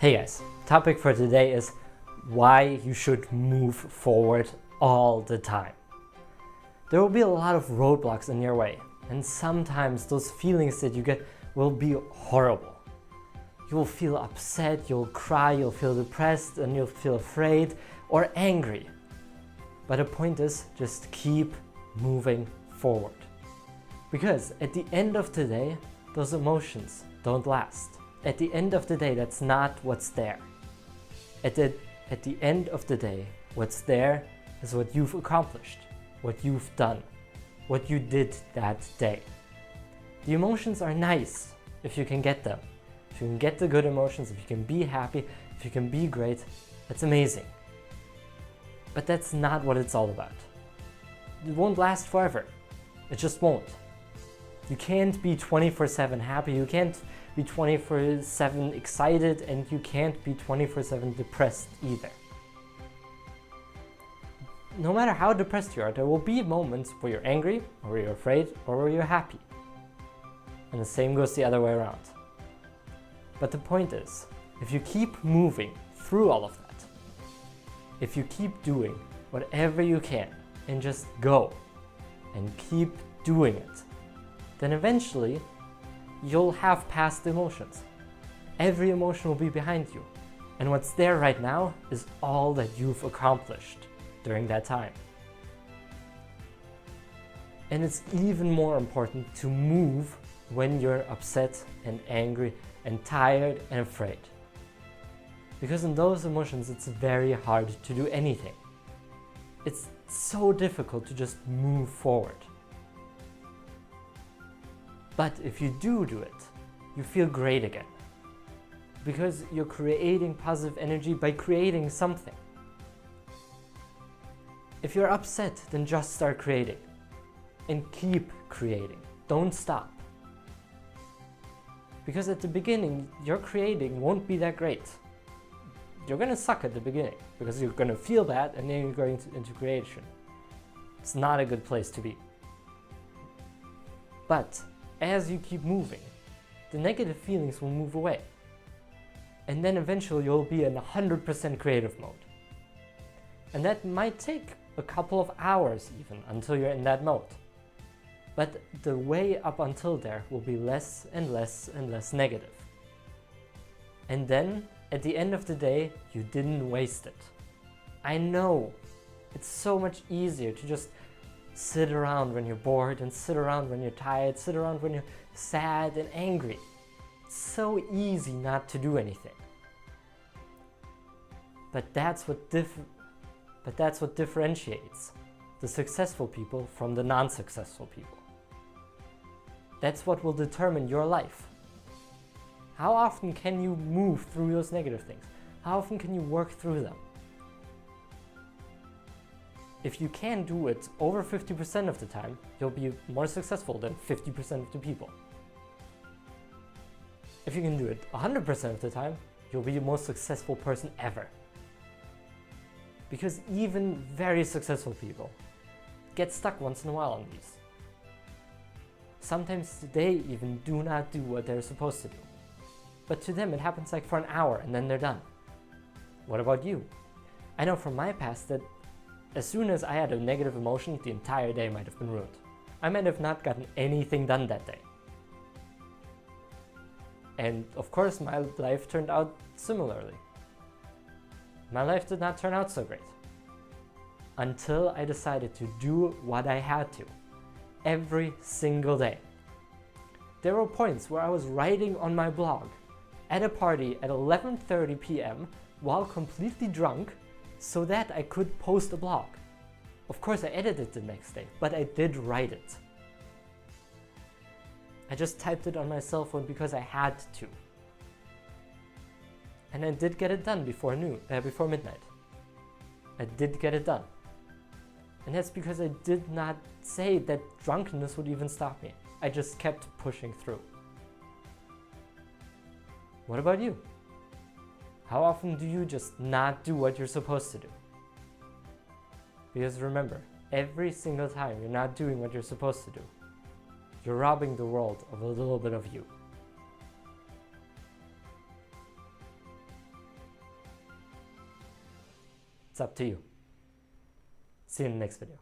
Hey guys, topic for today is why you should move forward all the time. There will be a lot of roadblocks in your way, and sometimes those feelings that you get will be horrible. You will feel upset, you'll cry, you'll feel depressed, and you'll feel afraid or angry. But the point is, just keep moving forward. Because at the end of the day, those emotions don't last. At the end of the day, that's not what's there. At the end of the day, what's there is what you've accomplished, what you've done, what you did that day. The emotions are nice if you can get them. If you can get the good emotions, if you can be happy, if you can be great, that's amazing. But that's not what it's all about. It won't last forever. It just won't. You can't be 24/7 happy, you can't be 24/7 excited, and you can't be 24/7 depressed either. No matter how depressed you are, there will be moments where you're angry, or where you're afraid, or where you're happy. And the same goes the other way around. But the point is, if you keep moving through all of that, if you keep doing whatever you can and just go and keep doing it, then eventually you'll have past emotions. Every emotion will be behind you. And what's there right now is all that you've accomplished during that time. And it's even more important to move when you're upset and angry and tired and afraid. Because in those emotions, it's very hard to do anything. It's so difficult to just move forward. But if you do it, you feel great again. Because you're creating positive energy by creating something. If you're upset, then just start creating. And keep creating. Don't stop. Because at the beginning, your creating won't be that great. You're gonna suck at the beginning, because you're gonna feel bad and then you're going into creation. It's not a good place to be. But as you keep moving, the negative feelings will move away. And then eventually you'll be in 100% creative mode. And that might take a couple of hours even until you're in that mode. But the way up until there will be less and less and less negative. And then at the end of the day, you didn't waste it. I know it's so much easier to just sit around when you're bored and sit around when you're tired, sit around when you're sad and angry. It's so easy not to do anything. But that's what differentiates the successful people from the non-successful people. That's what will determine your life. How often can you move through those negative things? How often can you work through them? If you can do it over 50% of the time, you'll be more successful than 50% of the people. If you can do it 100% of the time, you'll be the most successful person ever. Because even very successful people get stuck once in a while on these. Sometimes they even do not do what they're supposed to do. But to them it happens like for an hour and then they're done. What about you? I know from my past that as soon as I had a negative emotion, the entire day might have been ruined. I might have not gotten anything done that day. And of course my life turned out similarly. My life did not turn out so great. Until I decided to do what I had to. Every single day. There were points where I was writing on my blog at a party at 11:30 p.m. while completely drunk, so that I could post a blog. Of course I edited the next day, but I did write it. I just typed it on my cell phone because I had to. And I did get it done before midnight. I did get it done. And that's because I did not say that drunkenness would even stop me. I just kept pushing through. What about you? How often do you just not do what you're supposed to do? Because remember, every single time you're not doing what you're supposed to do, you're robbing the world of a little bit of you. It's up to you. See you in the next video.